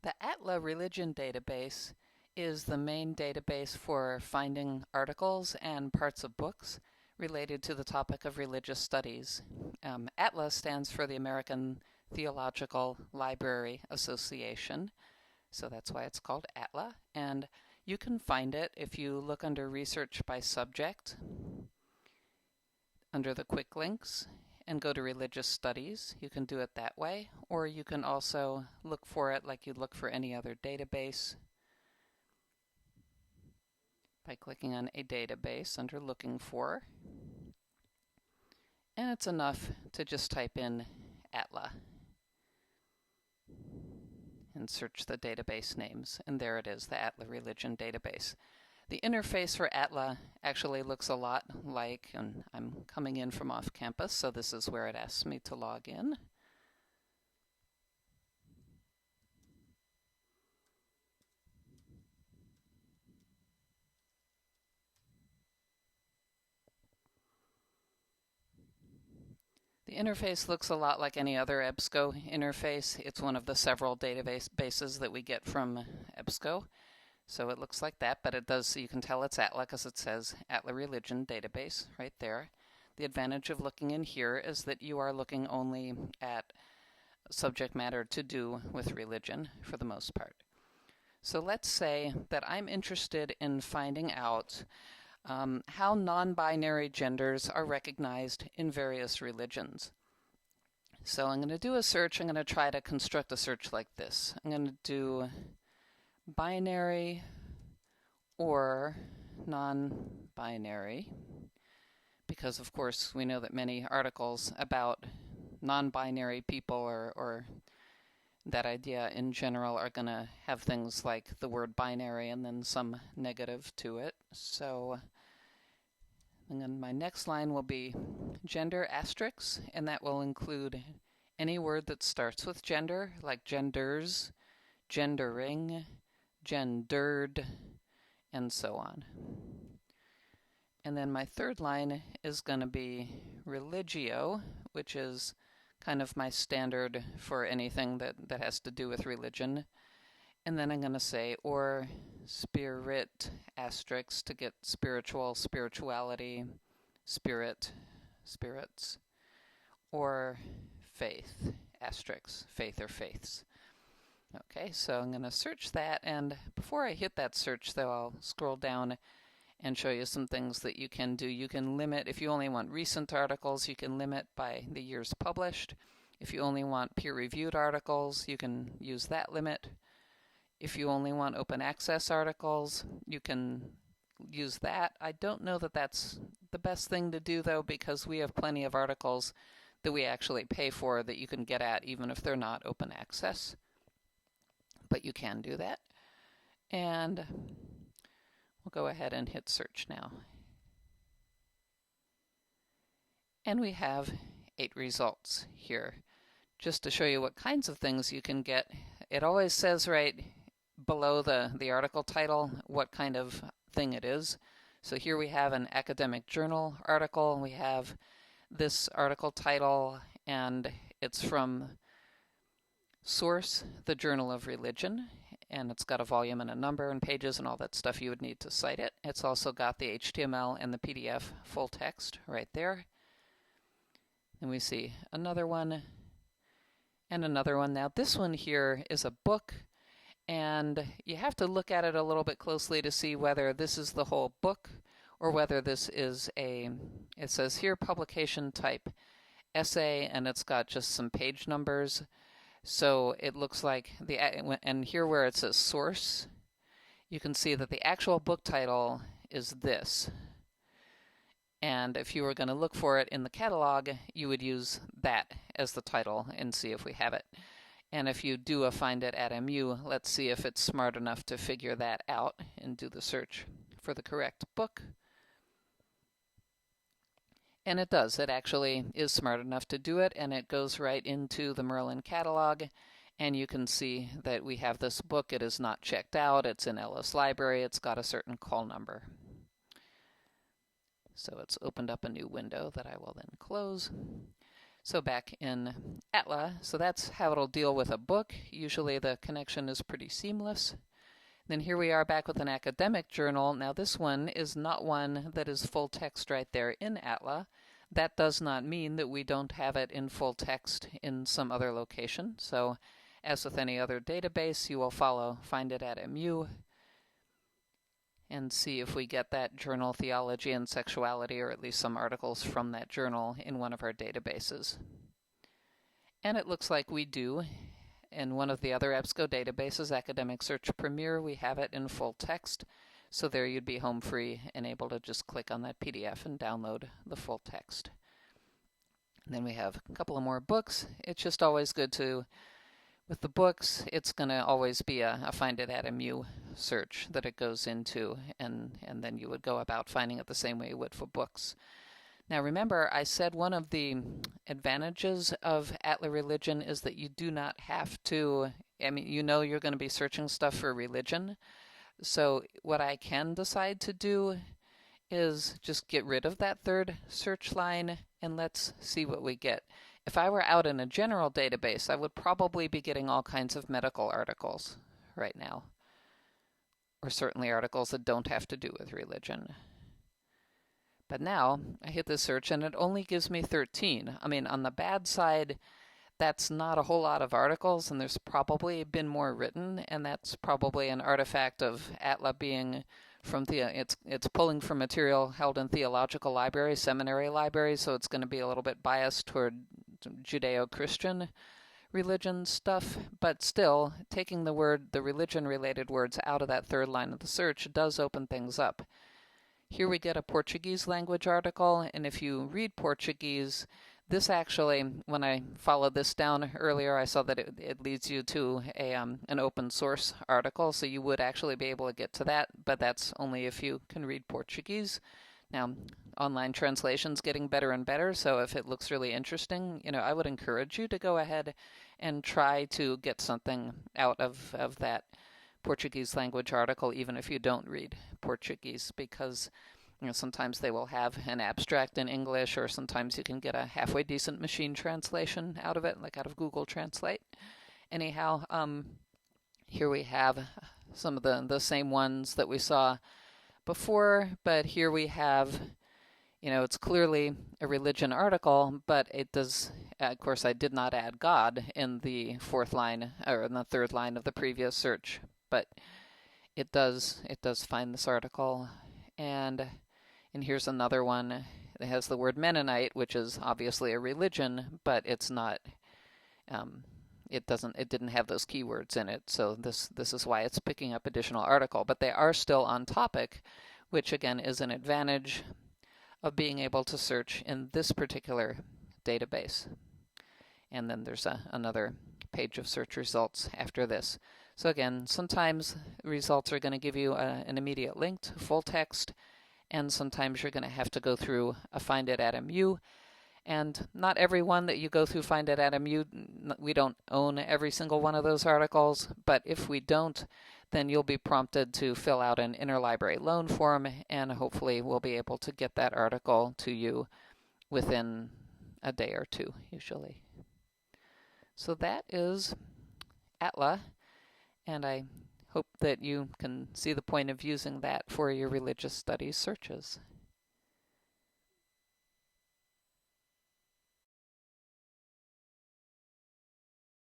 The Atla Religion Database is the main database for finding articles and parts of books related to the topic of religious studies. Atla stands for the American Theological Library Association, so that's why it's called Atla. And you can find it if you look under Research by Subject, under the quick links, and go to Religious Studies. You can do it that way, or you can also look for it like you'd look for any other database by clicking on a database under Looking For. And it's enough to just type in Atla and search the database names, and there it is, the Atla Religion Database. The interface for Atla actually looks a lot like, and I'm coming in from off campus, so this is where it asks me to log in. The interface looks a lot like any other EBSCO interface. It's one of the several databases that we get from EBSCO. So it looks like that, but it does, so you can tell it's Atla because it says Atla Religion Database right there. The advantage of looking in here is that you are looking only at subject matter to do with religion for the most part. So let's say that I'm interested in finding out how non-binary genders are recognized in various religions. So I'm going to do a search. I'm going to try to construct a search like this. I'm going to do binary or non-binary, because of course we know that many articles about non-binary people or that idea in general are going to have things like the word binary and then some negative to it. So and then my next line will be gender asterisks, and that will include any word that starts with gender, like genders, gendering, gendered, and so on. And then my third line is going to be religio, which is kind of my standard for anything that has to do with religion. And then I'm going to say or spirit asterisks to get spiritual, spirituality, spirit, spirits, or faith asterisks, faith or faiths. Okay, so I'm going to search that, and before I hit that search, though, I'll scroll down and show you some things that you can do. You can limit, if you only want recent articles, you can limit by the years published. If you only want peer-reviewed articles, you can use that limit. If you only want open access articles, you can use that. I don't know that that's the best thing to do, though, because we have plenty of articles that we actually pay for that you can get at even if they're not open access. But you can do that. And we'll go ahead and hit search now. And we have 8 results here. Just to show you what kinds of things you can get, it always says right below the article title what kind of thing it is. So here we have an academic journal article. We have this article title, and it's from source, the Journal of Religion, and it's got a volume and a number and pages and all that stuff you would need to cite it. It's also got the HTML and the PDF full text right there. And we see another one and another one. Now this one here is a book, and you have to look at it a little bit closely to see whether this is the whole book or whether this is it says here publication type essay, and it's got just some page numbers. So it looks like and here where it says source, you can see that the actual book title is this. And if you were going to look for it in the catalog, you would use that as the title and see if we have it. And if you do a find it at MU, let's see if it's smart enough to figure that out and do the search for the correct book. And it does. It actually is smart enough to do it, and it goes right into the Merlin catalog, and you can see that we have this book. It is not checked out. It's in Ellis Library. It's got a certain call number. So it's opened up a new window that I will then close. So back in Atla, so that's how it'll deal with a book. Usually the connection is pretty seamless. Then here we are back with an academic journal. Now this one is not one that is full text right there in Atla. That does not mean that we don't have it in full text in some other location. So as with any other database, you will find it at MU, and see if we get that journal Theology and Sexuality, or at least some articles from that journal in one of our databases. And it looks like we do. In one of the other EBSCO databases, Academic Search Premier, we have it in full text. So there you'd be home free and able to just click on that PDF and download the full text. And then we have a couple of more books. It's just always good to, with the books, it's going to always be a find it at MU search that it goes into, and then you would go about finding it the same way you would for books. Now remember, I said one of the advantages of Atla Religion is that you do not have to, you know you're going to be searching stuff for religion. So what I can decide to do is just get rid of that third search line, and let's see what we get. If I were out in a general database, I would probably be getting all kinds of medical articles right now, or certainly articles that don't have to do with religion. But now I hit this search and it only gives me 13. I mean, on the bad side, that's not a whole lot of articles, and there's probably been more written, and that's probably an artifact of Atla being from it's pulling from material held in theological libraries, seminary libraries, so it's going to be a little bit biased toward Judeo-Christian religion stuff. But still, taking the religion-related words out of that third line of the search does open things up. Here we get a Portuguese language article, and if you read Portuguese, this actually, when I followed this down earlier, I saw that it leads you to an open source article, so you would actually be able to get to that, but that's only if you can read Portuguese. Now, online translation's getting better and better, so if it looks really interesting, I would encourage you to go ahead and try to get something out of that Portuguese language article, even if you don't read Portuguese, because sometimes they will have an abstract in English, or sometimes you can get a halfway decent machine translation out of it, like out of Google Translate. Anyhow, here we have some of the same ones that we saw before, but here we have, it's clearly a religion article, but it does, of course, I did not add God in the fourth line, or in the third line of the previous search, but it does find this article. And here's another one that has the word Mennonite, which is obviously a religion, but it's not, it didn't have those keywords in it, so this is why it's picking up additional article. But they are still on topic, which again is an advantage of being able to search in this particular database. And then there's another page of search results after this. So again, sometimes results are going to give you an immediate link to full text, and sometimes you're going to have to go through a Find It at MU. And not every one that you go through Find It at MU, we don't own every single one of those articles, but if we don't, then you'll be prompted to fill out an Interlibrary loan form, and hopefully we'll be able to get that article to you within a day or two, usually. So that is Atla, and I hope that you can see the point of using that for your religious studies searches.